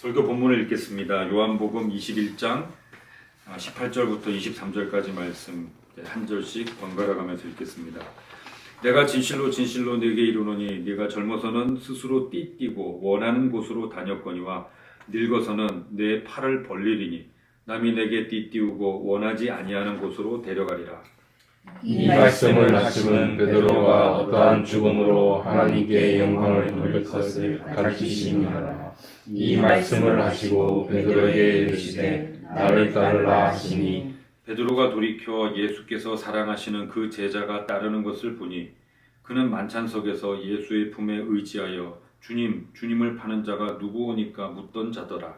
설교 본문을 읽겠습니다. 요한복음 21장 18절부터 23절까지 말씀 한 절씩 번갈아 가면서 읽겠습니다. 내가 진실로 진실로 네게 이르노니 네가 젊어서는 스스로 띠띠고 원하는 곳으로 다녔거니와 늙어서는 내 팔을 벌리리니 남이 내게 띠띠우고 원하지 아니하는 곳으로 데려가리라. 이 말씀을 하시면 베드로가 어떠한 죽음으로 하나님께 영광을 돌릴 것을 가르치시니라. 이 말씀을 하시고 베드로에게 이르시되 나를 따르라 하시니 베드로가 돌이켜 예수께서 사랑하시는 그 제자가 따르는 것을 보니 그는 만찬석에서 예수의 품에 의지하여 주님을 파는 자가 누구오니까 묻던 자더라.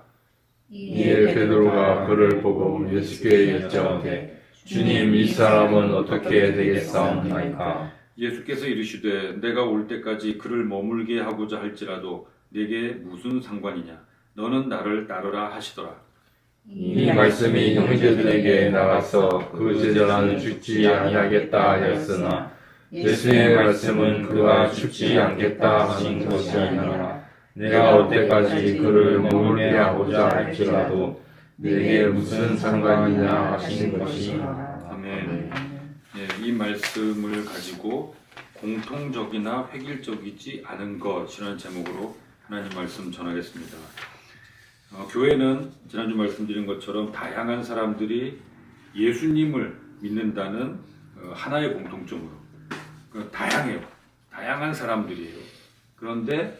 이에 베드로가 그를 보고 예수께 여쭤되 주님, 이 사람은 어떻게 되겠사옵나이까? 예수께서 이르시되 내가 올 때까지 그를 머물게 하고자 할지라도 네게 무슨 상관이냐? 너는 나를 따르라 하시더라. 이 말씀이 형제들에게 나가서 그 제자는 죽지 아니하겠다 하였으나 예수의 말씀은 그가 죽지 않겠다 하신 것이 아니라 내가 올 때까지 그를 머물게 하고자 할지라도 내게 무슨 상관이냐 하신 것이니라. 아멘. 이 말씀을 가지고 공통적이나 획일적이지 않은 것이라는 제목으로 하나님 말씀 전하겠습니다. 교회는 지난주 말씀드린 것처럼 다양한 사람들이 예수님을 믿는다는 하나의 공통점으로 다양해요. 다양한 사람들이에요. 그런데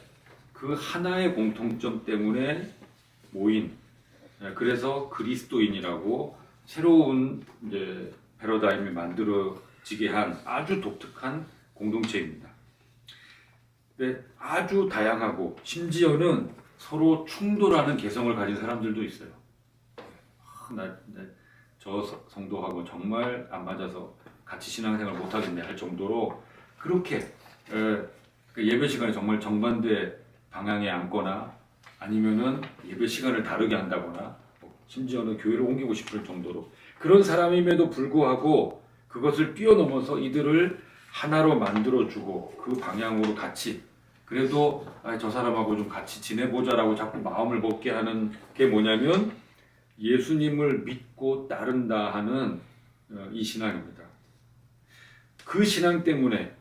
그 하나의 공통점 때문에 모인, 그래서 그리스도인이라고 새로운 이제 패러다임이 만들어지게 한 아주 독특한 공동체입니다. 근데 아주 다양하고 심지어는 서로 충돌하는 개성을 가진 사람들도 있어요. 저 성도하고 정말 안 맞아서 같이 신앙생활 못하겠네 할 정도로 그렇게 예배 시간에 정말 정반대 방향에 앉거나 아니면은 예배 시간을 다르게 한다거나 심지어는 교회를 옮기고 싶을 정도로 그런 사람임에도 불구하고 그것을 뛰어넘어서 이들을 하나로 만들어주고 그 방향으로 같이 그래도 저 사람하고 좀 같이 지내보자라고 자꾸 마음을 먹게 하는 게 뭐냐면 예수님을 믿고 따른다 하는 이 신앙입니다. 그 신앙 때문에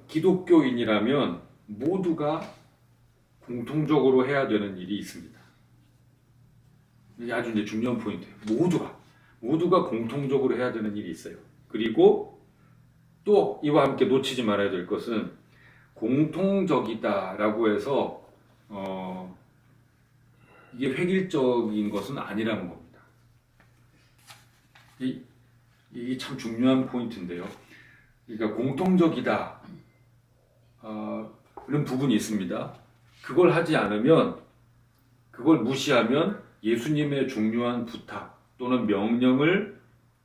기독교인이라면 모두가 공통적으로 해야 되는 일이 있습니다. 이게 아주 이제 중요한 포인트예요. 모두가 공통적으로 해야 되는 일이 있어요. 그리고 또 이와 함께 놓치지 말아야 될 것은 공통적이다라고 해서 이게 획일적인 것은 아니라는 겁니다. 이게 참 중요한 포인트인데요. 그러니까 공통적이다 그런 부분이 있습니다. 그걸 하지 않으면, 그걸 무시하면 예수님의 중요한 부탁 또는 명령을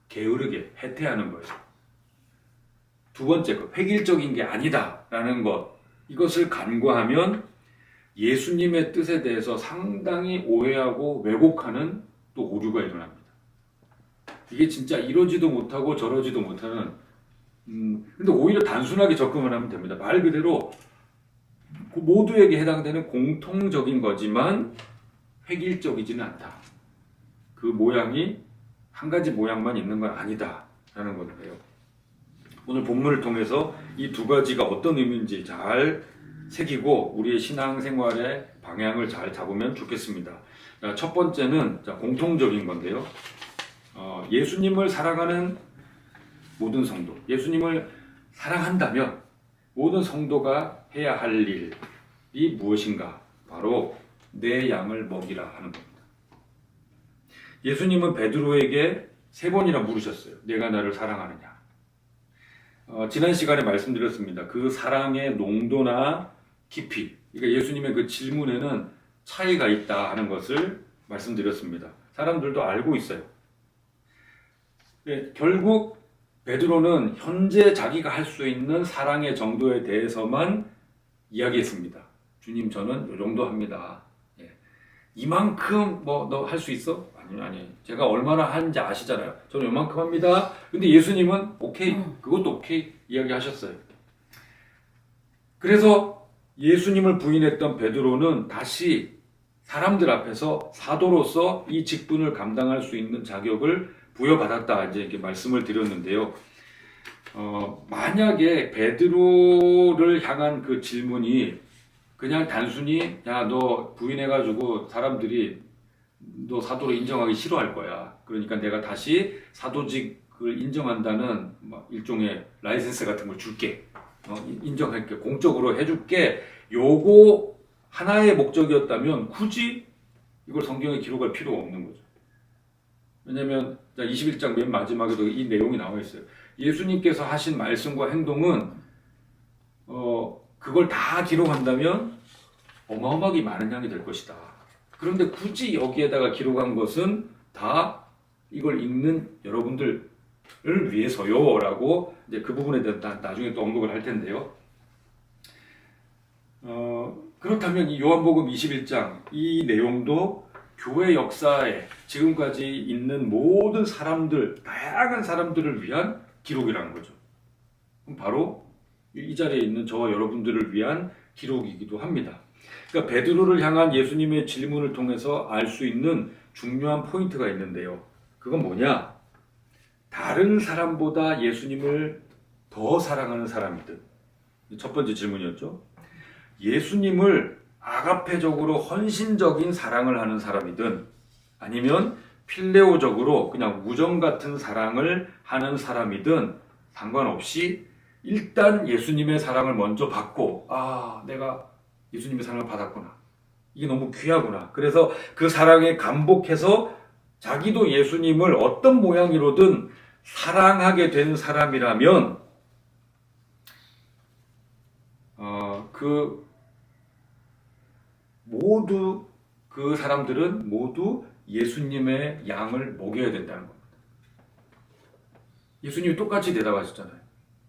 게으르게 해태하는 거예요. 두 번째 것, 획일적인 게 아니다라는 것, 이것을 간과하면 예수님의 뜻에 대해서 상당히 오해하고 왜곡하는 또 오류가 일어납니다. 이게 진짜 이러지도 못하고 저러지도 못하는 근데 오히려 단순하게 접근을 하면 됩니다. 말 그대로 모두에게 해당되는 공통적인 거지만 획일적이지는 않다. 그 모양이 한 가지 모양만 있는 건 아니다라는 거예요. 오늘 본문을 통해서 이 두 가지가 어떤 의미인지 잘 새기고 우리의 신앙생활의 방향을 잘 잡으면 좋겠습니다. 첫 번째는 공통적인 건데요. 예수님을 사랑하는 모든 성도, 예수님을 사랑한다면 모든 성도가 해야 할 일이 무엇인가? 바로 내 양을 먹이라 하는 겁니다. 예수님은 베드로에게 3번이나 물으셨어요. 내가 나를 사랑하느냐? 지난 시간에 말씀드렸습니다. 그 사랑의 농도나 깊이, 그러니까 예수님의 그 질문에는 차이가 있다 하는 것을 말씀드렸습니다. 사람들도 알고 있어요. 네, 결국 베드로는 현재 자기가 할 수 있는 사랑의 정도에 대해서만 이야기했습니다. 주님, 저는 이 정도 합니다. 이만큼 너 할 수 있어? 아니. 제가 얼마나 하는지 아시잖아요. 저는 이만큼 합니다. 근데 예수님은 오케이, 그것도 오케이 이야기하셨어요. 그래서 예수님을 부인했던 베드로는 다시 사람들 앞에서 사도로서 이 직분을 감당할 수 있는 자격을 부여받았다 이제 이렇게 말씀을 드렸는데요. 만약에 베드로를 향한 그 질문이 그냥 단순히 야 너 부인해가지고 사람들이 너 사도로 인정하기 싫어할 거야. 그러니까 내가 다시 사도직을 인정한다는 일종의 라이센스 같은 걸 줄게. 인정할게. 공적으로 해줄게. 요거 하나의 목적이었다면 굳이 이걸 성경에 기록할 필요가 없는 거죠. 왜냐면 21장 맨 마지막에도 이 내용이 나와 있어요. 예수님께서 하신 말씀과 행동은 그걸 다 기록한다면 어마어마하게 많은 양이 될 것이다. 그런데 굳이 여기에다가 기록한 것은 다 이걸 읽는 여러분들을 위해서요라고 이제 그 부분에 대해서 나중에 또 언급을 할 텐데요. 그렇다면 이 요한복음 21장 이 내용도 교회 역사에 지금까지 있는 모든 사람들, 다양한 사람들을 위한 기록이라는 거죠. 그럼 바로 이 자리에 있는 저와 여러분들을 위한 기록이기도 합니다. 그러니까 베드로를 향한 예수님의 질문을 통해서 알 수 있는 중요한 포인트가 있는데요. 그건 뭐냐? 다른 사람보다 예수님을 더 사랑하는 사람이든, 첫 번째 질문이었죠. 예수님을 아가페적으로 헌신적인 사랑을 하는 사람이든 아니면 필레오적으로 그냥 우정 같은 사랑을 하는 사람이든 상관없이 일단 예수님의 사랑을 먼저 받고 내가 예수님의 사랑을 받았구나. 이게 너무 귀하구나. 그래서 그 사랑에 감복해서 자기도 예수님을 어떤 모양으로든 사랑하게 된 사람이라면 그 사람들은 모두 예수님의 양을 먹여야 된다는 겁니다. 예수님이 똑같이 대답하셨잖아요.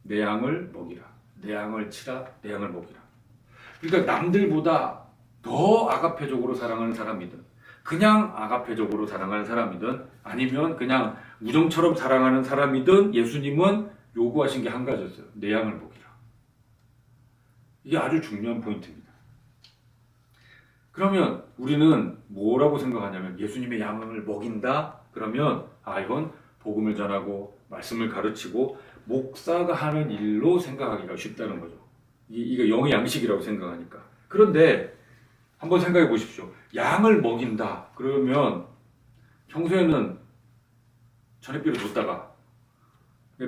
내 양을 먹이라. 내 양을 치라. 내 양을 먹이라. 그러니까 남들보다 더 아가페적으로 사랑하는 사람이든 그냥 아가페적으로 사랑하는 사람이든 아니면 그냥 우정처럼 사랑하는 사람이든 예수님은 요구하신 게 한 가지였어요. 내 양을 먹이라. 이게 아주 중요한 포인트입니다. 그러면 우리는 뭐라고 생각하냐면 예수님의 양을 먹인다? 그러면 이건 복음을 전하고 말씀을 가르치고 목사가 하는 일로 생각하기가 쉽다는 거죠. 이게 영의 양식이라고 생각하니까. 그런데 한번 생각해 보십시오. 양을 먹인다. 그러면 평소에는 저녁비를 줬다가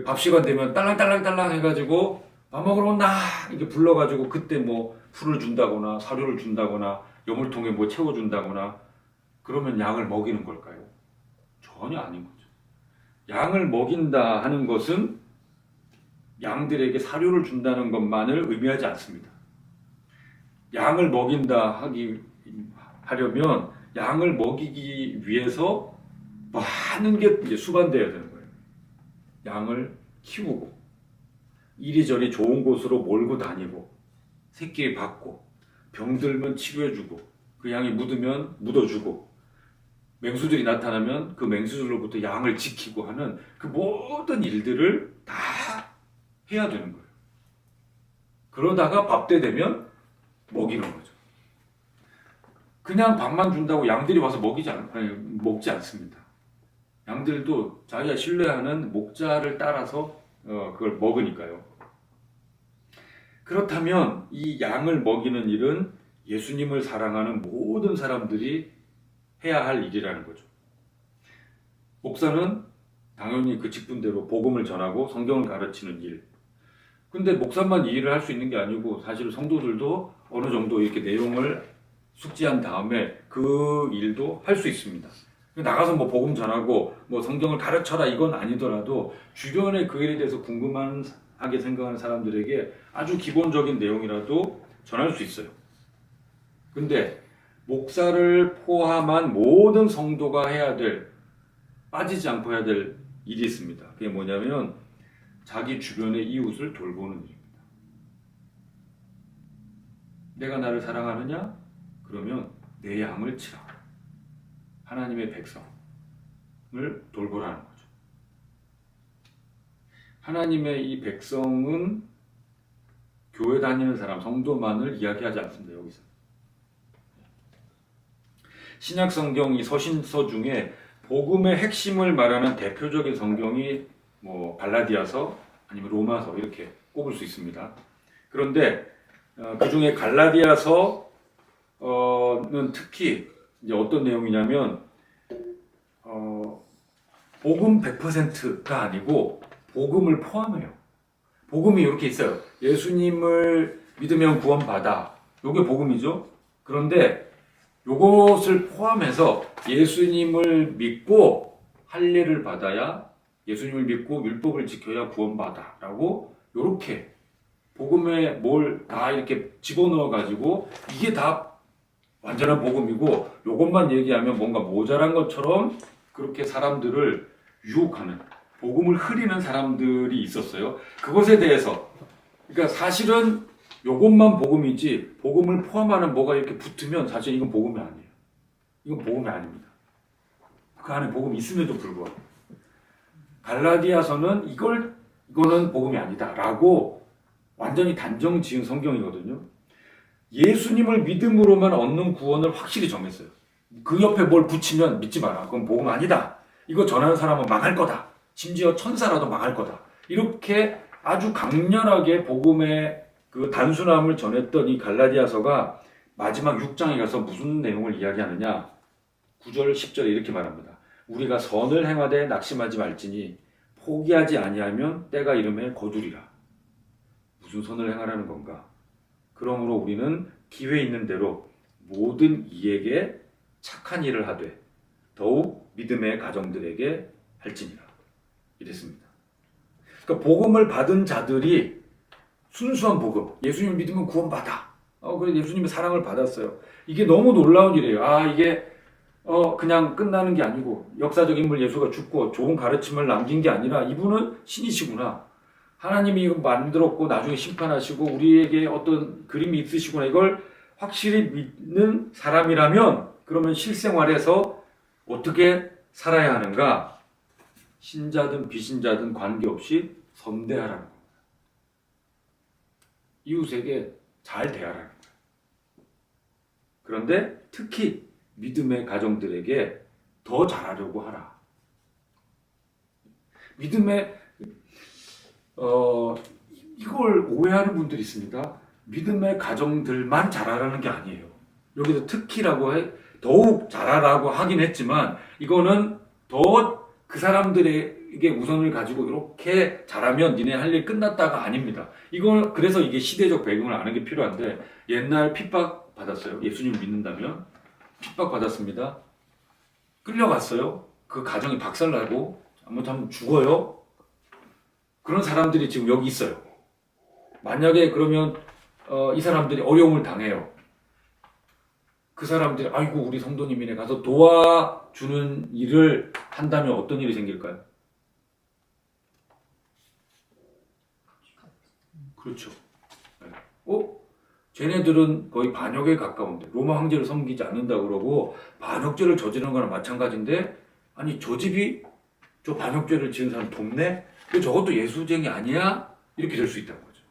밥 시간 되면 딸랑딸랑딸랑 해가지고 밥 먹으러 온다 이렇게 불러가지고 그때 뭐 풀을 준다거나 사료를 준다거나 여물통에 뭐 채워준다거나 그러면 양을 먹이는 걸까요? 전혀 아닌 거죠. 양을 먹인다 하는 것은 양들에게 사료를 준다는 것만을 의미하지 않습니다. 양을 먹인다 하려면 양을 먹이기 위해서 많은 게 이제 수반되어야 되는 거예요. 양을 키우고 이리저리 좋은 곳으로 몰고 다니고 새끼 받고 병들면 치료해주고 그 양이 묻으면 묻어주고 맹수들이 나타나면 그 맹수들로부터 양을 지키고 하는 그 모든 일들을 다 해야 되는 거예요. 그러다가 밥 때 되면 먹이는 거죠. 그냥 밥만 준다고 양들이 와서 먹지 않습니다. 양들도 자기가 신뢰하는 목자를 따라서 그걸 먹으니까요. 그렇다면 이 양을 먹이는 일은 예수님을 사랑하는 모든 사람들이 해야 할 일이라는 거죠. 목사는 당연히 그 직분대로 복음을 전하고 성경을 가르치는 일. 근데 목사만 이 일을 할 수 있는 게 아니고 사실 성도들도 어느 정도 이렇게 내용을 숙지한 다음에 그 일도 할 수 있습니다. 나가서 뭐 복음 전하고 뭐 성경을 가르쳐라 이건 아니더라도 주변에 그 일에 대해서 궁금하게 생각하는 사람들에게 아주 기본적인 내용이라도 전할 수 있어요. 근데 목사를 포함한 모든 성도가 해야 될, 빠지지 않고 해야 될 일이 있습니다. 그게 뭐냐면 자기 주변의 이웃을 돌보는 일입니다. 내가 나를 사랑하느냐? 그러면 내 양을 치라. 하나님의 백성을 돌보라는 거죠. 하나님의 이 백성은 교회 다니는 사람, 성도만을 이야기하지 않습니다. 여기서. 신약 성경 이 서신서 중에 복음의 핵심을 말하는 대표적인 성경이 뭐 갈라디아서 아니면 로마서 이렇게 꼽을 수 있습니다. 그런데 그 중에 갈라디아서는 특히 이제 어떤 내용이냐면 복음 100%가 아니고 복음을 포함해요. 복음이 이렇게 있어요. 예수님을 믿으면 구원받아. 요게 복음이죠. 그런데 요것을 포함해서 예수님을 믿고 할례를 받아야, 예수님을 믿고 율법을 지켜야 구원받아 라고 요렇게 복음에 뭘 다 이렇게 집어넣어 가지고 이게 다 완전한 복음이고 요것만 얘기하면 뭔가 모자란 것처럼 그렇게 사람들을 유혹하는, 복음을 흐리는 사람들이 있었어요. 그것에 대해서, 그러니까 사실은 요것만 복음이지 복음을 포함하는 뭐가 이렇게 붙으면 사실 이건 복음이 아니에요. 이건 복음이 아닙니다. 그 안에 복음이 있음에도 불구하고 갈라디아서는 이거는 복음이 아니다 라고 완전히 단정 지은 성경이거든요. 예수님을 믿음으로만 얻는 구원을 확실히 정했어요. 그 옆에 뭘 붙이면 믿지 마라. 그건 복음 아니다. 이거 전하는 사람은 망할 거다. 심지어 천사라도 망할 거다. 이렇게 아주 강렬하게 복음의 그 단순함을 전했던 이 갈라디아서가 마지막 6장에 가서 무슨 내용을 이야기하느냐. 9절, 10절에 이렇게 말합니다. 우리가 선을 행하되 낙심하지 말지니 포기하지 아니하면 때가 이름에 거두리라. 무슨 선을 행하라는 건가? 그러므로 우리는 기회 있는 대로 모든 이에게 착한 일을 하되 더욱 믿음의 가정들에게 할지니라. 이랬습니다. 그러니까 복음을 받은 자들이 순수한 복음, 예수님을 믿으면 구원받아. 그래 예수님의 사랑을 받았어요. 이게 너무 놀라운 일이에요. 이게 그냥 끝나는 게 아니고 역사적 인물 예수가 죽고 좋은 가르침을 남긴 게 아니라 이분은 신이시구나. 하나님이 이거 만들었고 나중에 심판하시고 우리에게 어떤 그림이 있으시구나. 이걸 확실히 믿는 사람이라면 그러면 실생활에서 어떻게 살아야 하는가? 신자든 비신자든 관계없이 선대하라는 겁니다. 이웃에게 잘 대하라는 거예요. 그런데 특히 믿음의 가정들에게 더 잘하려고 하라. 믿음의 이걸 오해하는 분들이 있습니다. 믿음의 가정들만 잘하라는 게 아니에요. 여기서 특히라고 더욱 잘하라고 하긴 했지만 이거는 더 그 사람들에게 우선을 가지고 이렇게 잘하면 니네 할 일 끝났다가 아닙니다. 이건 그래서 이게 시대적 배경을 아는 게 필요한데 옛날 핍박 받았어요. 예수님을 믿는다면 핍박 받았습니다. 끌려갔어요. 그 가정이 박살나고 잘못하면 죽어요. 그런 사람들이 지금 여기 있어요. 만약에 그러면 이 사람들이 어려움을 당해요. 그 사람들이 아이고 우리 성도님이네 가서 도와주는 일을 한다면 어떤 일이 생길까요? 그렇죠. 쟤네들은 거의 반역에 가까운데 로마 황제를 섬기지 않는다고 그러고 반역죄를 저지르는 거랑 마찬가지인데 아니 저 집이 저 반역죄를 지은 사람 돕네? 저것도 예수쟁이 아니야? 이렇게 될 수 있다는 거죠.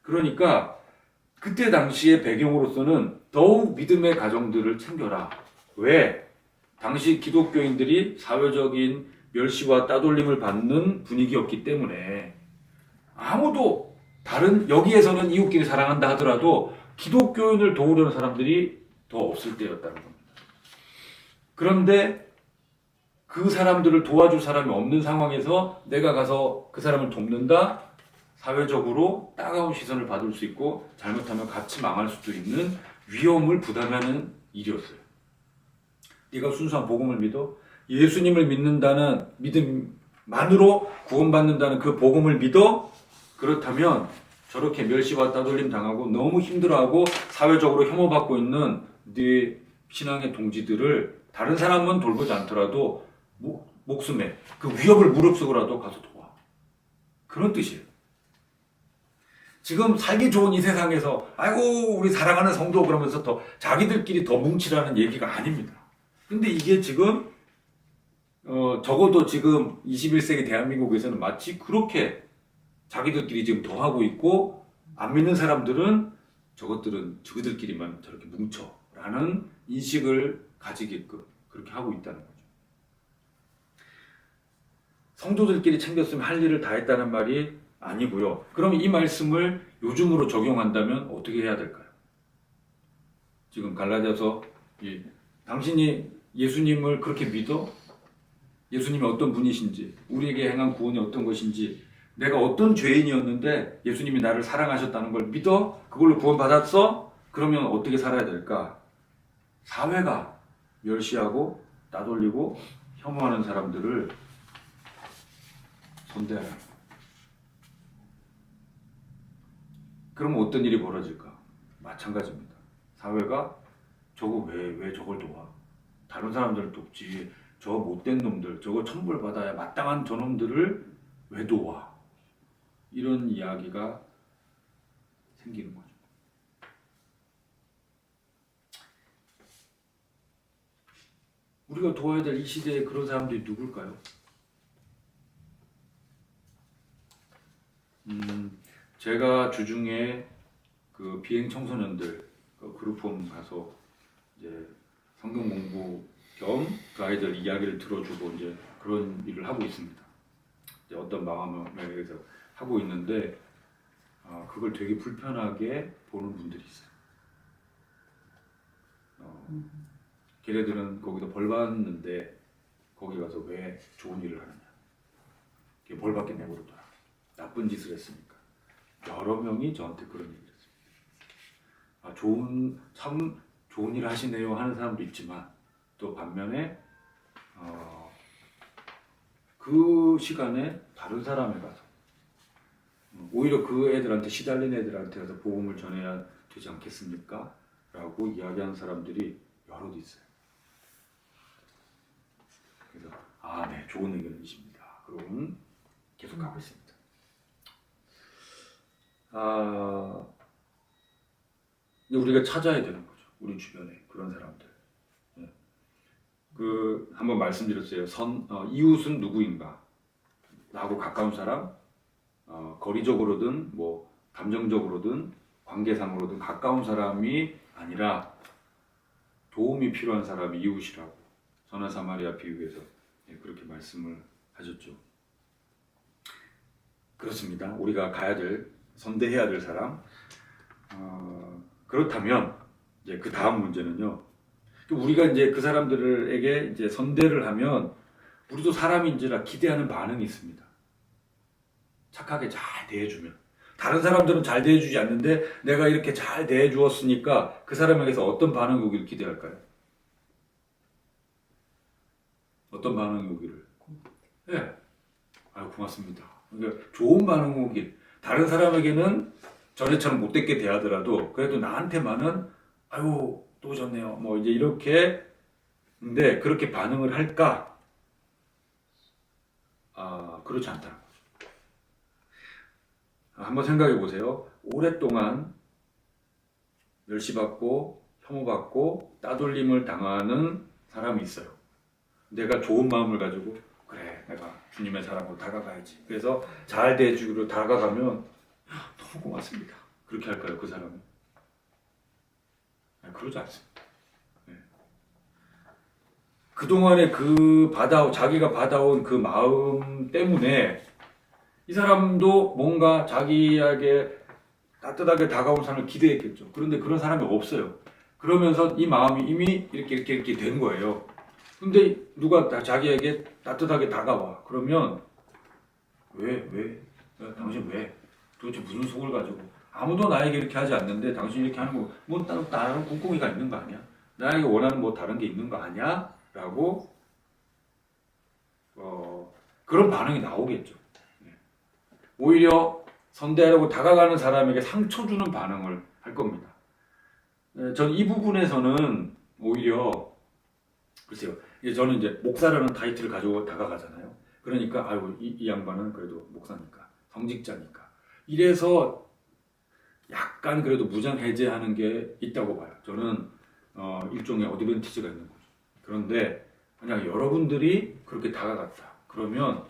그러니까 그때 당시의 배경으로서는 더욱 믿음의 가정들을 챙겨라. 왜? 당시 기독교인들이 사회적인 멸시와 따돌림을 받는 분위기였기 때문에 아무도 다른 여기에서는 이웃끼리 사랑한다 하더라도 기독교인을 도우려는 사람들이 더 없을 때였다는 겁니다. 그런데 그 사람들을 도와줄 사람이 없는 상황에서 내가 가서 그 사람을 돕는다? 사회적으로 따가운 시선을 받을 수 있고 잘못하면 같이 망할 수도 있는 위험을 부담하는 일이었어요. 네가 순수한 복음을 믿어? 예수님을 믿는다는 믿음만으로 구원받는다는 그 복음을 믿어? 그렇다면 저렇게 멸시와 따돌림 당하고 너무 힘들어하고 사회적으로 혐오받고 있는 네 신앙의 동지들을 다른 사람은 돌보지 않더라도 목숨에 그 위협을 무릅쓰고라도 가서 도와. 그런 뜻이에요. 지금 살기 좋은 이 세상에서 아이고 우리 사랑하는 성도 그러면서 더 자기들끼리 더 뭉치라는 얘기가 아닙니다. 근데 이게 지금 적어도 지금 21세기 대한민국에서는 마치 그렇게 자기들끼리 지금 더 하고 있고 안 믿는 사람들은 저것들은 저기들끼리만 저렇게 뭉쳐라는 인식을 가지게끔 그렇게 하고 있다는 거죠. 성도들끼리 챙겼으면 할 일을 다 했다는 말이 아니고요. 그럼 이 말씀을 요즘으로 적용한다면 어떻게 해야 될까요? 지금 갈라디아서 당신이 예수님을 그렇게 믿어? 예수님이 어떤 분이신지, 우리에게 행한 구원이 어떤 것인지, 내가 어떤 죄인이었는데 예수님이 나를 사랑하셨다는 걸 믿어? 그걸로 구원받았어? 그러면 어떻게 살아야 될까? 사회가 멸시하고 따돌리고 혐오하는 사람들을 선대하라. 그럼 어떤 일이 벌어질까? 마찬가지입니다. 사회가 저거 왜 저걸 도와? 다른 사람들을 돕지. 저 못된 놈들, 저거 천벌받아야 마땅한 저놈들을 왜 도와? 이런 이야기가 생기는 거죠. 우리가 도와야 될 이 시대에 그런 사람들이 누굴까요? 제가 주중에 그 비행 청소년들 그 그룹홈 가서 이제 성경 공부 겸 그 아이들 이야기를 들어주고 이제 그런 일을 하고 있습니다. 이제 어떤 마음에 의해서 하고 있는데 그걸 되게 불편하게 보는 분들이 있어요. 걔네들은 거기서 벌 받는데 거기 가서 왜 좋은 일을 하느냐? 벌 받게 내버려둬라. 나쁜 짓을 했으니까. 여러 명이 저한테 그런 얘기를 했습니다. 참 좋은 일 하시네요 하는 사람도 있지만 또 반면에 그 시간에 다른 사람에 가서 오히려 그 애들한테 시달린 애들한테 가서 복음을 전해야 되지 않겠습니까? 라고 이야기하는 사람들이 여럿 있어요. 그래서 네, 좋은 의견이십니다. 그럼 계속 가고 있습니다. 우리가 찾아야 되는 거죠. 우리 주변에 그런 사람들. 한번 말씀드렸어요. 이웃은 누구인가? 나하고 가까운 사람, 거리적으로든 뭐 감정적으로든 관계상으로든 가까운 사람이 아니라 도움이 필요한 사람이 이웃이라고 선한 사마리아 비유에서 그렇게 말씀을 하셨죠. 그렇습니다. 우리가 가야 될, 선대해야 될 사람. 그렇다면 이제 그 다음 문제는요. 우리가 이제 그 사람들에게 이제 선대를 하면 우리도 사람인지라 기대하는 반응이 있습니다. 착하게 잘 대해주면. 다른 사람들은 잘 대해주지 않는데 내가 이렇게 잘 대해주었으니까 그 사람에게서 어떤 반응이 오기를 기대할까요? 어떤 반응이 오기를? 네. 고맙습니다. 그러니까 좋은 반응이 오길. 다른 사람에게는 전에처럼 못되게 대하더라도 그래도 나한테만은 아유 또 오셨네요. 뭐 이제 이렇게. 근데 그렇게 반응을 할까? 그렇지 않다는 거죠. 한번 생각해 보세요. 오랫동안 멸시받고 혐오받고 따돌림을 당하는 사람이 있어요. 내가 좋은 마음을 가지고 그래 내가 주님의 사랑으로 다가가야지. 그래서 잘 대해주기로 다가가면 너무 고맙습니다. 그렇게 할까요? 그 사람은? 그러지 않습니다. 그동안에 자기가 받아온 그 마음 때문에 이 사람도 뭔가 자기에게 따뜻하게 다가온 사람을 기대했겠죠. 그런데 그런 사람이 없어요. 그러면서 이 마음이 이미 이렇게 된 거예요. 근데 누가 자기에게 따뜻하게 다가와. 그러면 당신 왜? 도대체 무슨 속을 가지고? 아무도 나에게 이렇게 하지 않는데 당신이 이렇게 하는 거 뭐 다른 꿍꿍이가 있는 거 아니야? 나에게 원하는 뭐 다른 게 있는 거 아니야? 라고 그런 반응이 나오겠죠. 오히려 선대하려고 다가가는 사람에게 상처 주는 반응을 할 겁니다. 전 이 부분에서는 오히려 글쎄요. 저는 이제 목사라는 타이틀을 가지고 다가가잖아요. 그러니까 이 양반은 그래도 목사니까 성직자니까 이래서 약간 그래도 무장해제하는 게 있다고 봐요. 저는 일종의 어드밴티지가 있는 거죠. 그런데 만약 여러분들이 그렇게 다가갔다. 그러면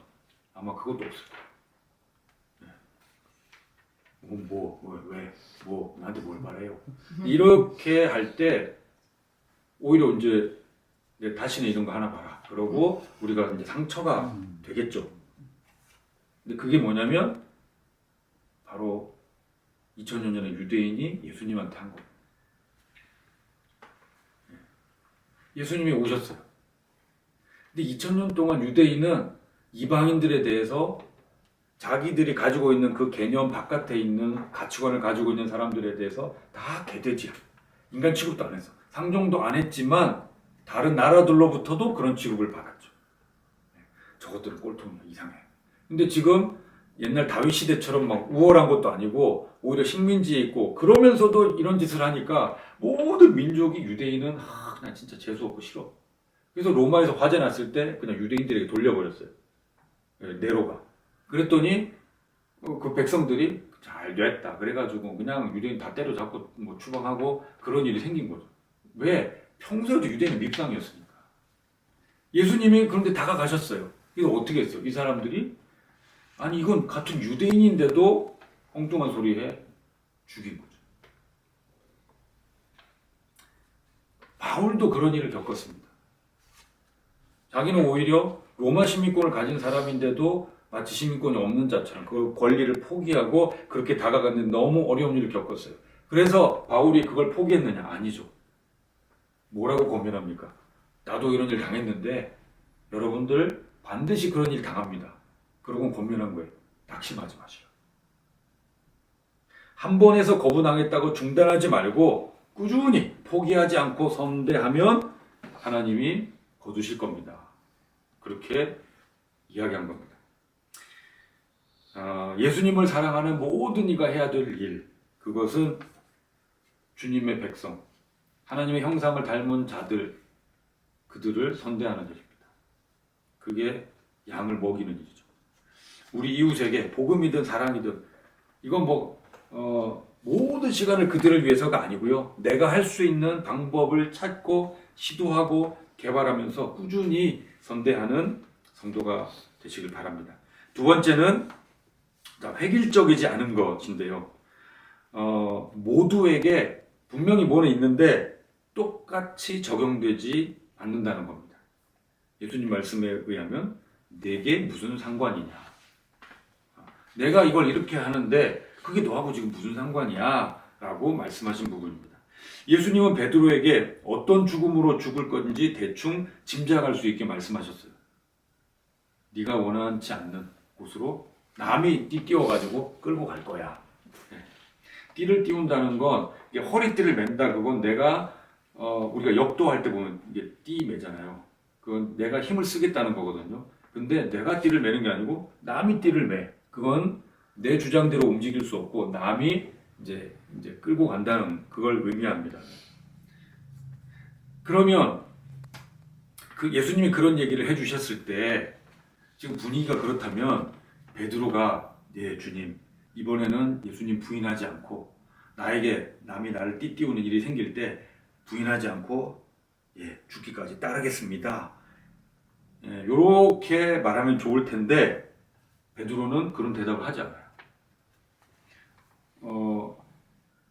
아마 그것도 없을 거예요. 왜? 나한테 뭘 말해요? 이렇게 할 때 오히려 이제 다시는 이런 거 하나 봐라. 그러고 우리가 이제 상처가 되겠죠. 근데 그게 뭐냐면 바로 2000년 전에 유대인이 예수님한테 한 거예요. 예수님이 오셨어요. 근데 2000년 동안 유대인은 이방인들에 대해서 자기들이 가지고 있는 그 개념 바깥에 있는 가치관을 가지고 있는 사람들에 대해서 다 개돼지야. 인간 취급도 안 했어. 상종도 안 했지만 다른 나라들로부터도 그런 취급을 받았죠. 저것들은 꼴통이야. 이상해. 근데 지금 옛날 다윗 시대처럼 막 우월한 것도 아니고 오히려 식민지에 있고 그러면서도 이런 짓을 하니까 모든 민족이 유대인은 난 진짜 재수없고 싫어. 그래서 로마에서 화재 났을 때 그냥 유대인들에게 돌려버렸어요. 네로가. 그랬더니 그 백성들이 잘 됐다. 그래가지고 그냥 유대인 다 때려잡고 뭐 추방하고 그런 일이 생긴 거죠. 왜? 평소에도 유대인은 밉상이었으니까. 예수님이 그런데 다가가셨어요. 그래서 어떻게 했어요? 이 사람들이 아니 이건 같은 유대인인데도 엉뚱한 소리 해 죽인 거죠. 바울도 그런 일을 겪었습니다. 자기는 오히려 로마 시민권을 가진 사람인데도 마치 시민권이 없는 자처럼 그 권리를 포기하고 그렇게 다가갔는데 너무 어려운 일을 겪었어요. 그래서 바울이 그걸 포기했느냐? 아니죠. 뭐라고 권면합니까? 나도 이런 일 당했는데 여러분들 반드시 그런 일 당합니다. 그러고 권면한 거예요. 낙심하지 마시라. 한 번에서 거부당했다고 중단하지 말고 꾸준히 포기하지 않고 선대하면 하나님이 거두실 겁니다. 그렇게 이야기한 겁니다. 예수님을 사랑하는 모든 이가 해야 될 일, 그것은 주님의 백성, 하나님의 형상을 닮은 자들, 그들을 선대하는 일입니다. 그게 양을 먹이는 일이죠. 우리 이웃에게 복음이든 사랑이든 이건 모든 시간을 그들을 위해서가 아니고요. 내가 할 수 있는 방법을 찾고 시도하고 개발하면서 꾸준히 선대하는 성도가 되시길 바랍니다. 두 번째는 획일적이지 않은 것인데요. 모두에게 분명히 뭐는 있는데 똑같이 적용되지 않는다는 겁니다. 예수님 말씀에 의하면 내게 무슨 상관이냐. 내가 이걸 이렇게 하는데 그게 너하고 지금 무슨 상관이야? 라고 말씀하신 부분입니다. 예수님은 베드로에게 어떤 죽음으로 죽을 건지 대충 짐작할 수 있게 말씀하셨어요. 네가 원하지 않는 곳으로 남이 띠 띄워가지고 끌고 갈 거야. 띠를 띄운다는 건 허리띠를 맨다. 그건 내가 우리가 역도할 때 보면 이게 띠 매잖아요. 그건 내가 힘을 쓰겠다는 거거든요. 근데 내가 띠를 매는 게 아니고 남이 띠를 매. 그건 내 주장대로 움직일 수 없고 남이 이제 끌고 간다는 그걸 의미합니다. 그러면 그 예수님이 그런 얘기를 해주셨을 때 지금 분위기가 그렇다면 베드로가 네 주님 이번에는 예수님 부인하지 않고 나에게 남이 나를 띠띠우는 일이 생길 때 부인하지 않고 죽기까지 따르겠습니다. 이렇게 말하면 좋을 텐데 베드로는 그런 대답을 하지 않아요.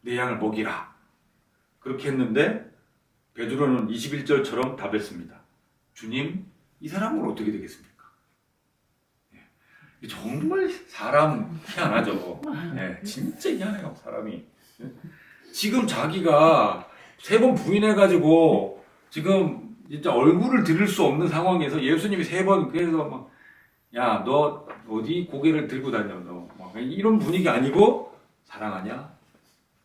내 양을 먹이라. 그렇게 했는데 베드로는 21절처럼 답했습니다. 주님, 이 사람은 어떻게 되겠습니까? 정말 사람 희한하죠. 진짜 희한해요, 사람이. 지금 자기가 3번 부인해가지고 지금 진짜 얼굴을 들을 수 없는 상황에서 예수님이 3번 그래서 막 야, 너 어디 고개를 들고 다녀? 너 막 이런 분위기 아니고 사랑하냐?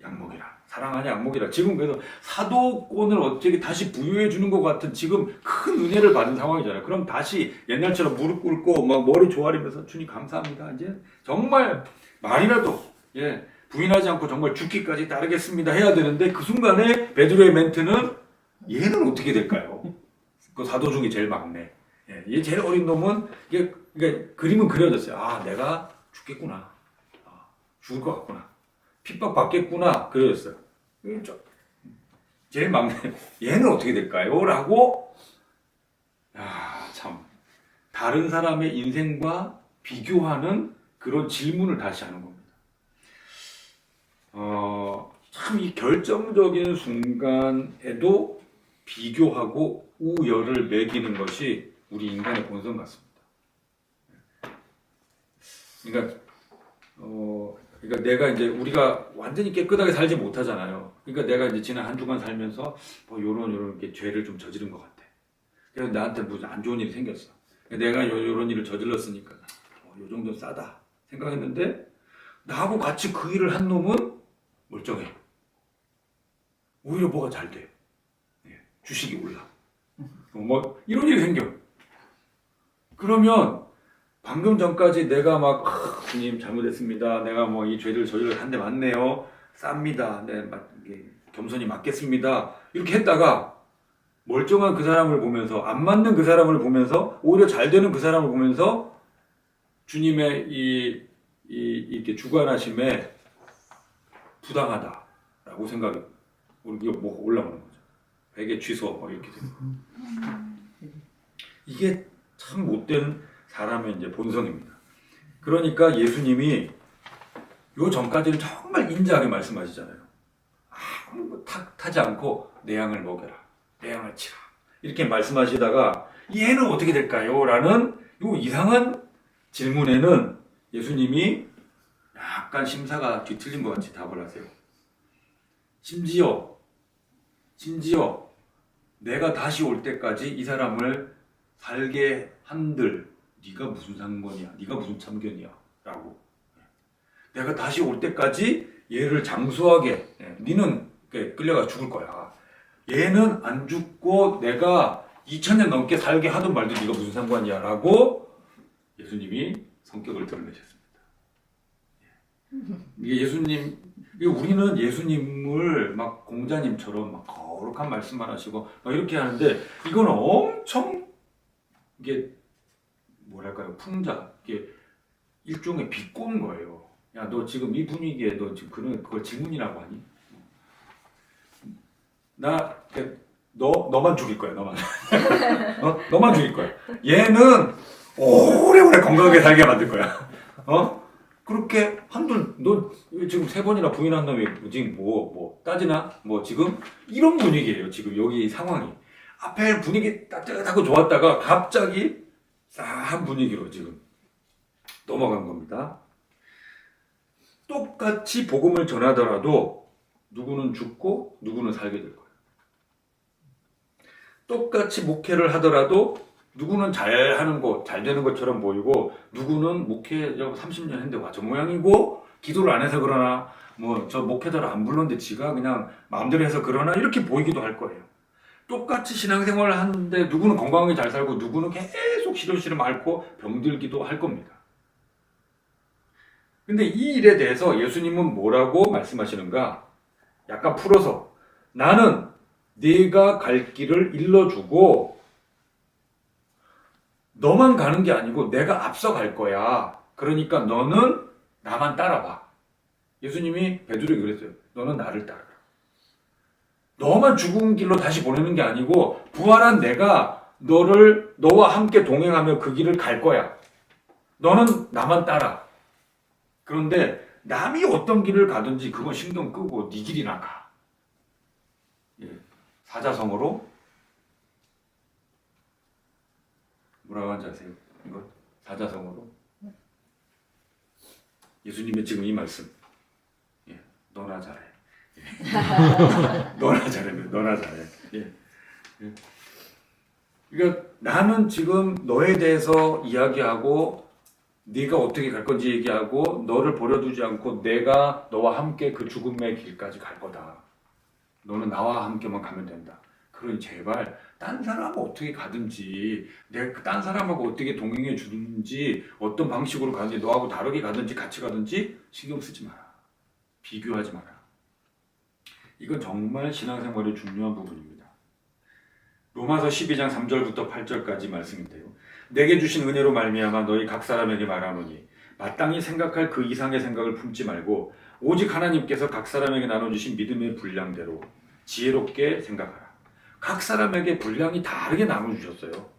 약 먹이라. 사랑하냐? 약 먹이라. 지금 그래서 사도권을 어떻게 다시 부여해 주는 것 같은 지금 큰 은혜를 받은 상황이잖아요. 그럼 다시 옛날처럼 무릎 꿇고 막 머리 조아리면서 주님 감사합니다. 이제 정말 말이라도 부인하지 않고 정말 죽기까지 따르겠습니다 해야 되는데 그 순간에 베드로의 멘트는 얘는 어떻게 될까요? 그 사도 중에 제일 막내. 얘 제일 어린 놈은 이게 그림은 그려졌어요. 아, 내가 죽겠구나. 죽을 것 같구나. 핍박 받겠구나. 그려졌어요. 제일 막내. 얘는 어떻게 될까요? 라고 참 다른 사람의 인생과 비교하는 그런 질문을 다시 하는 겁니다. 참 이 결정적인 순간에도 비교하고 우열을 매기는 것이 우리 인간의 본성 같습니다. 그러니까 내가 이제 우리가 완전히 깨끗하게 살지 못하잖아요. 그러니까 내가 이제 지난 한 주간 살면서 뭐 요런 이렇게 죄를 좀 저지른 것 같아. 그래서 나한테 무슨 안 좋은 일이 생겼어. 내가 요런 일을 저질렀으니까 요 정도는 싸다 생각했는데 나하고 같이 그 일을 한 놈은 멀쩡해. 오히려 뭐가 잘 돼. 주식이 올라. 뭐 이런 일이 생겨. 그러면 방금 전까지 내가 막 주님 잘못했습니다. 내가 뭐 이 죄를 저질러 한 대 맞네요. 쌉니다. 네, 겸손히 맞겠습니다. 이렇게 했다가 멀쩡한 그 사람을 보면서 안 맞는 그 사람을 보면서 오히려 잘 되는 그 사람을 보면서 주님의 이렇게 주관하심에 부당하다라고 생각이 뭐 올라오는 거죠. 회개 취소 뭐 이렇게 되는 거. 이게 참 못된 사람의 이제 본성입니다. 그러니까 예수님이 요 전까지는 정말 인자하게 말씀하시잖아요. 아무 타지 않고 내 양을 먹여라, 내 양을 치라 이렇게 말씀하시다가 얘는 어떻게 될까요? 라는 요 이상한 질문에는 예수님이 약간 심사가 뒤틀린 것 같이 답을 하세요. 심지어 내가 다시 올 때까지 이 사람을 살게 한들 네가 무슨 상관이야? 네가 무슨 참견이야? 라고. 내가 다시 올 때까지 얘를 장수하게 너는 끌려가 죽을 거야. 얘는 안 죽고 내가 2000년 넘게 살게 하든 말든 네가 무슨 상관이야? 라고 예수님이 성격을 드러내셨습니다. 이게 우리는 예수님을 막 공자님처럼 막 거룩한 말씀만 하시고 막 이렇게 하는데 이건 엄청 이게 뭐랄까요? 풍자. 이게 일종의 비꼬는 거예요. 야, 너 지금 이 분위기에 너 지금 그걸 질문이라고 하니? 너만 죽일 거야, 너만. 너만 죽일 거야. 얘는 오래오래 건강하게 살게 만들 거야. 그렇게 너 지금 3번이나 부인한 놈이 지금 뭐 따지나? 뭐 지금 이런 분위기예요. 지금 여기 상황이. 앞에 분위기 따뜻하고 좋았다가 갑자기 싸한 분위기로 지금 넘어간 겁니다. 똑같이 복음을 전하더라도 누구는 죽고 누구는 살게 될 거예요. 똑같이 목회를 하더라도 누구는 잘하는 거, 잘 되는 것처럼 보이고 누구는 목회 30년 했는데 와 저 모양이고 기도를 안 해서 그러나 뭐 저 목회자를 안 불렀는데 지가 그냥 마음대로 해서 그러나 이렇게 보이기도 할 거예요. 똑같이 신앙생활을 하는데 누구는 건강하게 잘 살고 누구는 계속 시름시름 앓고 병들기도 할 겁니다. 근데 이 일에 대해서 예수님은 뭐라고 말씀하시는가? 약간 풀어서 나는 네가 갈 길을 일러주고 너만 가는 게 아니고 내가 앞서 갈 거야. 그러니까 너는 나만 따라와. 예수님이 베드로에게 그랬어요. 너는 나를 따라라. 너만 죽은 길로 다시 보내는 게 아니고 부활한 내가 너와 함께 동행하며 그 길을 갈 거야. 너는 나만 따라. 그런데 남이 어떤 길을 가든지 그건 신경 끄고 네 길이나 가. 사자성어로 뭐라고 하는지 아세요? 이거 사자성어로 예수님의 지금 이 말씀. 너나 잘해. 너나 잘하면 너나 잘해. 그러니까 나는 지금 너에 대해서 이야기하고 네가 어떻게 갈 건지 얘기하고 너를 버려두지 않고 내가 너와 함께 그 죽음의 길까지 갈 거다. 너는 나와 함께만 가면 된다. 그러니 제발 딴 사람하고 어떻게 가든지 내가 딴 사람하고 어떻게 동행해 주든지 어떤 방식으로 가든지 너하고 다르게 가든지 같이 가든지 신경 쓰지 마라. 비교하지 마라. 이건 정말 신앙생활의 중요한 부분입니다. 로마서 12장 3절부터 8절까지 말씀인데요. 내게 주신 은혜로 말미암아 너희 각 사람에게 말하노니 마땅히 생각할 그 이상의 생각을 품지 말고 오직 하나님께서 각 사람에게 나눠주신 믿음의 분량대로 지혜롭게 생각하라. 각 사람에게 분량이 다르게 나눠주셨어요.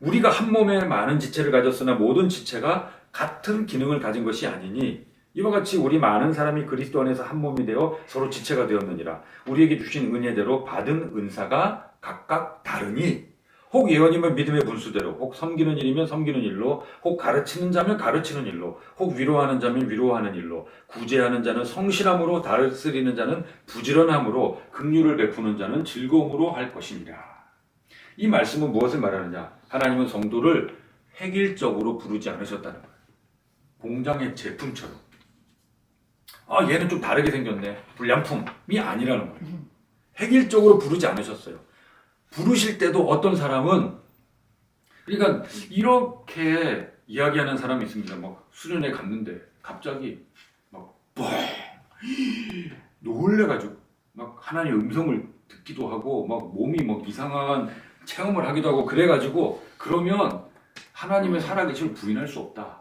우리가 한 몸에 많은 지체를 가졌으나 모든 지체가 같은 기능을 가진 것이 아니니 이와 같이 우리 많은 사람이 그리스도 안에서 한 몸이 되어 서로 지체가 되었느니라. 우리에게 주신 은혜대로 받은 은사가 각각 다르니 혹 예언이면 믿음의 분수대로, 혹 섬기는 일이면 섬기는 일로, 혹 가르치는 자면 가르치는 일로, 혹 위로하는 자면 위로하는 일로, 구제하는 자는 성실함으로, 다스리는 자는 부지런함으로, 긍휼을 베푸는 자는 즐거움으로 할 것이니라. 이 말씀은 무엇을 말하느냐? 하나님은 성도를 획일적으로 부르지 않으셨다는 거예요. 공장의 제품처럼. 아, 얘는 좀 다르게 생겼네. 불량품이 아니라는 거예요. 획일적으로 부르지 않으셨어요. 부르실 때도 어떤 사람은, 그러니까 이렇게 이야기하는 사람이 있습니다. 막 수련회 갔는데 갑자기 막 놀래가지고 막 하나님의 음성을 듣기도 하고 막 몸이 막 이상한 체험을 하기도 하고 그래가지고, 그러면 하나님의 살아계심을 부인할 수 없다.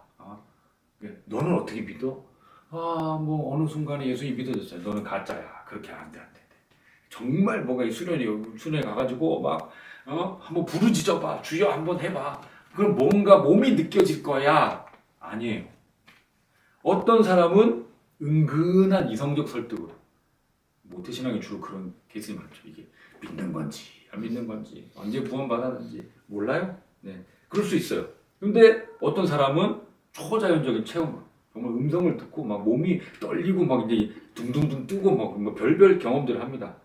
너는 어떻게 믿어? 뭐 어느 순간에 예수님 믿어졌어요. 너는 가짜야. 그렇게 안 돼, 안 돼. 정말 뭐가 이 수련회 가가지고 막 한번 부르짖어봐. 주여 한번 해봐. 그럼 뭔가 몸이 느껴질 거야. 아니에요. 어떤 사람은 은근한 이성적 설득으로, 모태신앙이 주로 그런 케이스가 많죠. 이게 믿는 건지 안 믿는 건지, 언제 구원 받았는지 몰라요. 네, 그럴 수 있어요. 근데 어떤 사람은 초자연적인 체험, 정말 음성을 듣고 막 몸이 떨리고 막 이제 둥둥둥 뜨고 막 별별 경험들을 합니다.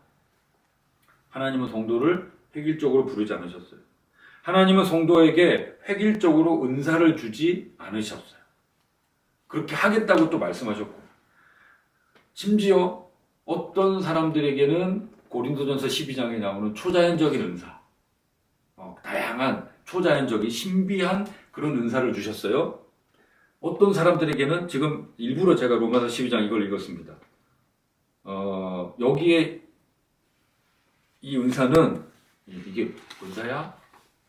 하나님은 성도를 획일적으로 부르지 않으셨어요. 하나님은 성도에게 획일적으로 은사를 주지 않으셨어요. 그렇게 하겠다고 또 말씀하셨고, 심지어 어떤 사람들에게는 고린도전서 12장에 나오는 초자연적인 은사, 다양한 초자연적인 신비한 그런 은사를 주셨어요. 어떤 사람들에게는, 지금 일부러 제가 로마서 12장 이걸 읽었습니다. 여기에 이 은사는 이게 은사야?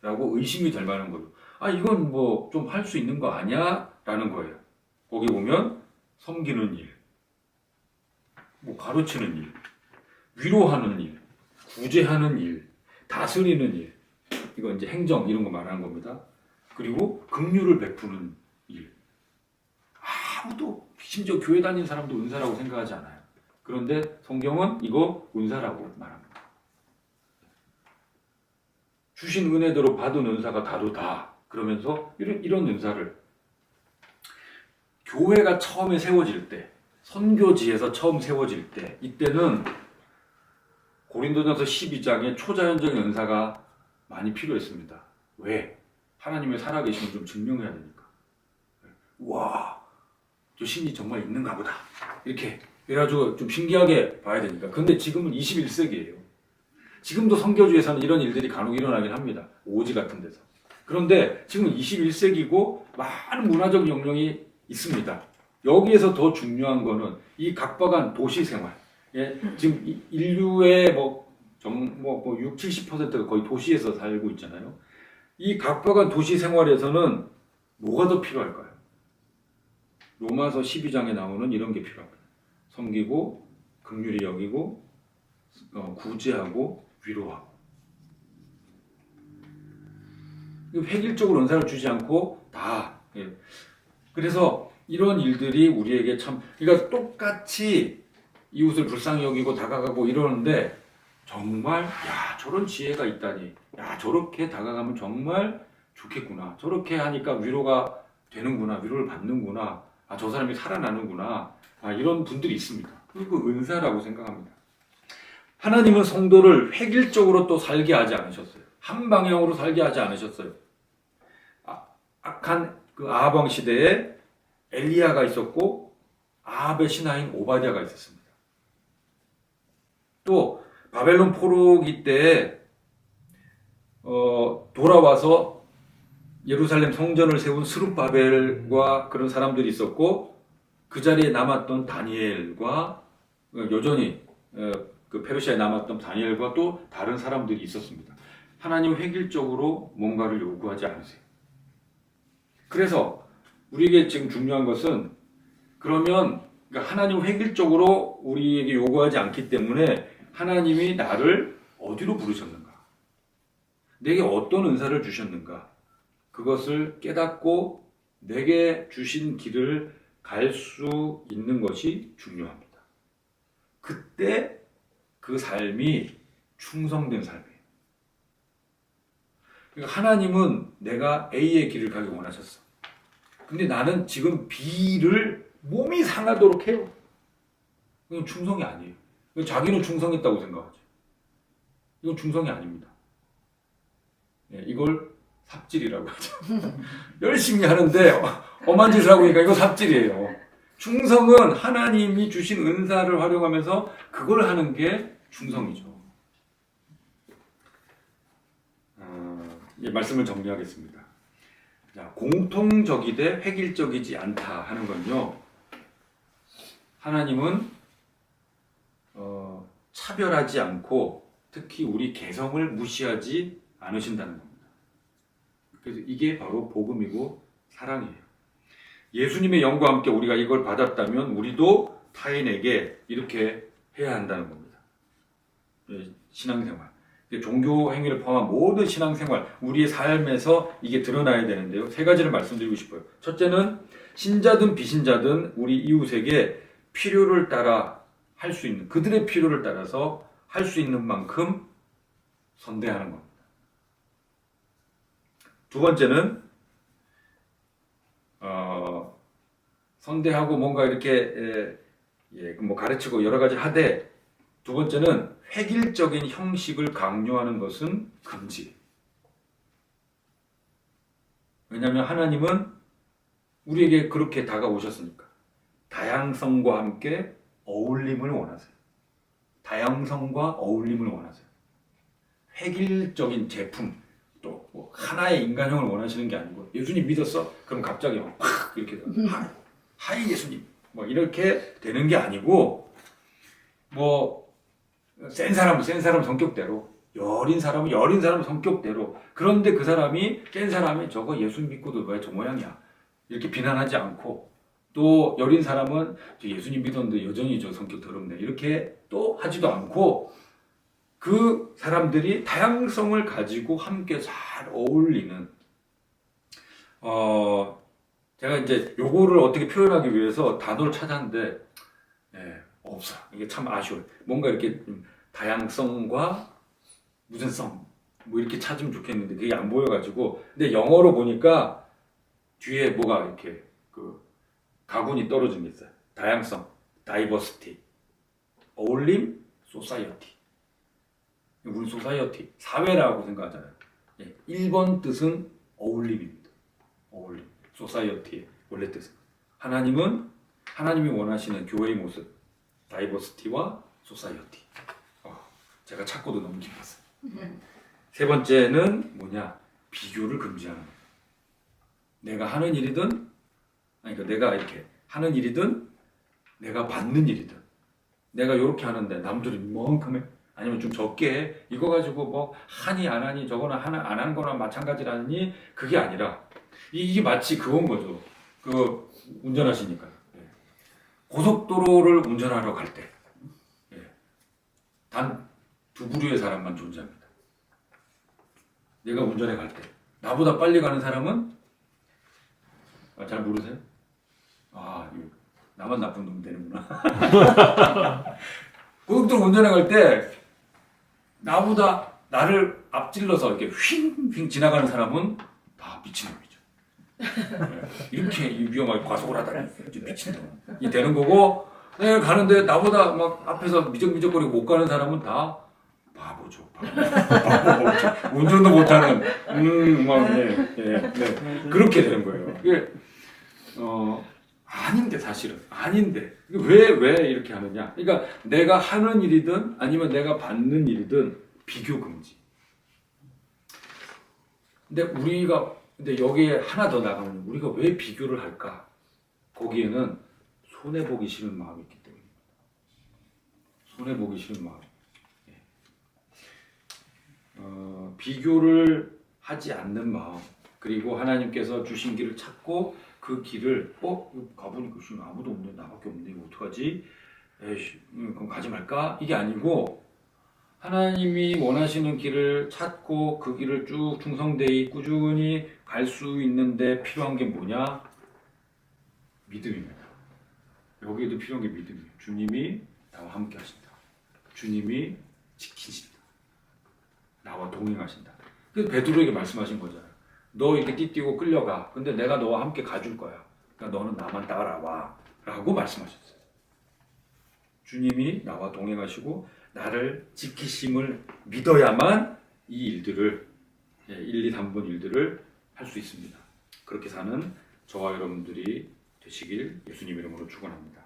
라고 의심이 될 만한 거예요. 이건 뭐 좀 할 수 있는 거 아니야? 라는 거예요. 거기 보면 섬기는 일, 뭐 가르치는 일, 위로하는 일, 구제하는 일, 다스리는 일, 이거 이제 행정 이런 거 말하는 겁니다. 그리고 긍휼을 베푸는 일. 아무도, 심지어 교회 다니는 사람도 은사라고 생각하지 않아요. 그런데 성경은 이거 은사라고 말합니다. 주신 은혜대로 받은 은사가 다르다. 그러면서 이런 은사를 교회가 처음에 세워질 때, 선교지에서 처음 세워질 때, 이때는 고린도전서 12장에 초자연적인 은사가 많이 필요했습니다. 왜? 하나님의 살아계심을 좀 증명해야 되니까. 와, 저 신이 정말 있는가 보다. 이렇게 그래가지고 좀 신기하게 봐야 되니까. 근데 지금은 21세기예요. 지금도 선교주에서는 이런 일들이 간혹 일어나긴 합니다. 오지 같은 데서. 그런데 지금 21세기고 많은 문화적 영역이 있습니다. 여기에서 더 중요한 거는 이 각박한 도시 생활. 지금 인류의 6, 70%가 거의 도시에서 살고 있잖아요. 이 각박한 도시 생활에서는 뭐가 더 필요할까요? 로마서 12장에 나오는 이런 게 필요합니다. 섬기고, 긍휼히 여기고, 구제하고, 위로하고. 획일적으로 은사를 주지 않고 다. 그래서 이런 일들이 우리에게 참, 그러니까 똑같이 이웃을 불쌍히 여기고 다가가고 이러는데, 정말 저런 지혜가 있다니, 저렇게 다가가면 정말 좋겠구나, 저렇게 하니까 위로가 되는구나, 위로를 받는구나, 저 사람이 살아나는구나, 이런 분들이 있습니다. 그 은사라고 생각합니다. 하나님은 성도를 획일적으로 또 살게 하지 않으셨어요. 한 방향으로 살게 하지 않으셨어요. 악한 그 아합 왕 시대에 엘리야가 있었고 아합의 신하인 오바댜가 있었습니다. 또 바벨론 포로기 때에 돌아와서 예루살렘 성전을 세운 스룹바벨과 그런 사람들이 있었고, 그 자리에 남았던 다니엘과 여전히 그 페르시아에 남았던 다니엘과 또 다른 사람들이 있었습니다. 하나님 획일적으로 뭔가를 요구하지 않으세요. 그래서 우리에게 지금 중요한 것은, 그러면 하나님 획일적으로 우리에게 요구하지 않기 때문에 하나님이 나를 어디로 부르셨는가? 내게 어떤 은사를 주셨는가? 그것을 깨닫고 내게 주신 길을 갈 수 있는 것이 중요합니다. 그때 그 삶이 충성된 삶이에요. 그러니까 하나님은 내가 A의 길을 가기 원하셨어. 근데 나는 지금 B를 몸이 상하도록 해요. 이건 충성이 아니에요. 자기는 충성했다고 생각하죠. 이건 충성이 아닙니다. 네, 이걸 삽질이라고 하죠. 열심히 하는데 엄한 짓을 하고 있으니까 이거 삽질이에요. 충성은 하나님이 주신 은사를 활용하면서 그걸 하는 게 충성이죠. 말씀을 정리하겠습니다. 자, 공통적이되 획일적이지 않다 하는 건요. 하나님은 차별하지 않고 특히 우리 개성을 무시하지 않으신다는 겁니다. 그래서 이게 바로 복음이고 사랑이에요. 예수님의 영과 함께 우리가 이걸 받았다면 우리도 타인에게 이렇게 해야 한다는 겁니다. 신앙생활. 종교 행위를 포함한 모든 신앙생활, 우리의 삶에서 이게 드러나야 되는데요. 세 가지를 말씀드리고 싶어요. 첫째는 신자든 비신자든 우리 이웃에게 필요를 따라 할 수 있는, 그들의 필요를 따라서 할 수 있는 만큼 선대하는 겁니다. 두 번째는 선대하고 뭔가 이렇게 뭐 가르치고 여러 가지 하되, 두 번째는 획일적인 형식을 강요하는 것은 금지. 왜냐하면 하나님은 우리에게 그렇게 다가오셨으니까. 다양성과 함께 어울림을 원하세요. 다양성과 어울림을 원하세요. 획일적인 제품, 또 뭐 하나의 인간형을 원하시는 게 아니고, 예수님 믿었어? 그럼 갑자기 막 이렇게 하이 예수님 뭐 이렇게 되는 게 아니고, 뭐 센 사람은 센 사람 성격대로, 여린 사람은 여린 사람 성격대로. 그런데 그 사람이 센 사람이 저거 예수 믿고도 왜 저 모양이야 이렇게 비난하지 않고, 또 여린 사람은 저 예수님 믿었는데 여전히 저 성격 더럽네 이렇게 또 하지도 않고, 그 사람들이 다양성을 가지고 함께 잘 어울리는, 제가 이제 요거를 어떻게 표현하기 위해서 단어를 찾았는데 없어. 이게 참 아쉬워요. 뭔가 이렇게 다양성과 무슨 성 뭐 이렇게 찾으면 좋겠는데 그게 안 보여가지고. 근데 영어로 보니까 뒤에 뭐가 이렇게 그 가군이 떨어진 게 있어요. 다양성, 다이버시티, 어울림, 소사이어티. 우리 소사이어티, 사회라고 생각하잖아요. 1번 뜻은 어울림입니다. 어울림, 소사이어티의 원래 뜻은. 하나님이 원하시는 교회의 모습, 다이버시티와 소사이어티. 제가 찾고도 너무 기뻤어요. 세 번째는 뭐냐? 비교를 금지하는 거예요. 내가 하는 일이든, 그러니까 내가 이렇게 하는 일이든, 내가 받는 일이든, 내가 이렇게 하는데 남들이 이만큼 해? 아니면 좀 적게 해? 이거 가지고 뭐 하니 안 하니, 저거는 안 하는 거나 마찬가지라니, 그게 아니라 이게 마치 그건 거죠. 그 운전하시니까요. 고속도로를 운전하러 갈 때 단 두 부류의 사람만 존재합니다. 내가 운전해 갈 때 나보다 빨리 가는 사람은 잘 모르세요? 나만 나쁜 놈 되는구나. 고속도로 운전해 갈 때 나보다 나를 앞질러서 이렇게 휙휙 지나가는 사람은 다 미친놈이죠. 이렇게 위험하게 과속을 하다니 미친놈 이 되는 거고, 내가 가는데 나보다 막 앞에서 미적미적거리고 못 가는 사람은 다 바보죠. 바보. 운전도 못하는 그렇게 되는 거예요. 이게 아닌데, 사실은 아닌데 왜 이렇게 하느냐? 그러니까 내가 하는 일이든 아니면 내가 받는 일이든 비교 금지. 근데 여기에 하나 더 나가면 우리가 왜 비교를 할까? 거기에는 손해보기 싫은 마음이 있기 때문입니다. 손해보기 싫은 마음. 비교를 하지 않는 마음, 그리고 하나님께서 주신 길을 찾고 그 길을 가보니까 아무도 없네, 나밖에 없네, 이거 어떡하지? 그럼 가지 말까? 이게 아니고, 하나님이 원하시는 길을 찾고 그 길을 쭉 충성되이 꾸준히 갈 수 있는데 필요한 게 뭐냐? 믿음입니다. 여기에도 필요한 게 믿음이에요. 주님이 나와 함께 하신다. 주님이 지키신다. 나와 동행하신다. 그래서 베드로에게 말씀하신 거잖아요. 너 이렇게 띠띠고 끌려가. 근데 내가 너와 함께 가줄 거야. 그러니까 너는 나만 따라와. 라고 말씀하셨어요. 주님이 나와 동행하시고 나를 지키심을 믿어야만 이 일들을 1, 2, 3번 일들을 할 수 있습니다. 그렇게 사는 저와 여러분들이 되시길 예수님 이름으로 축원합니다.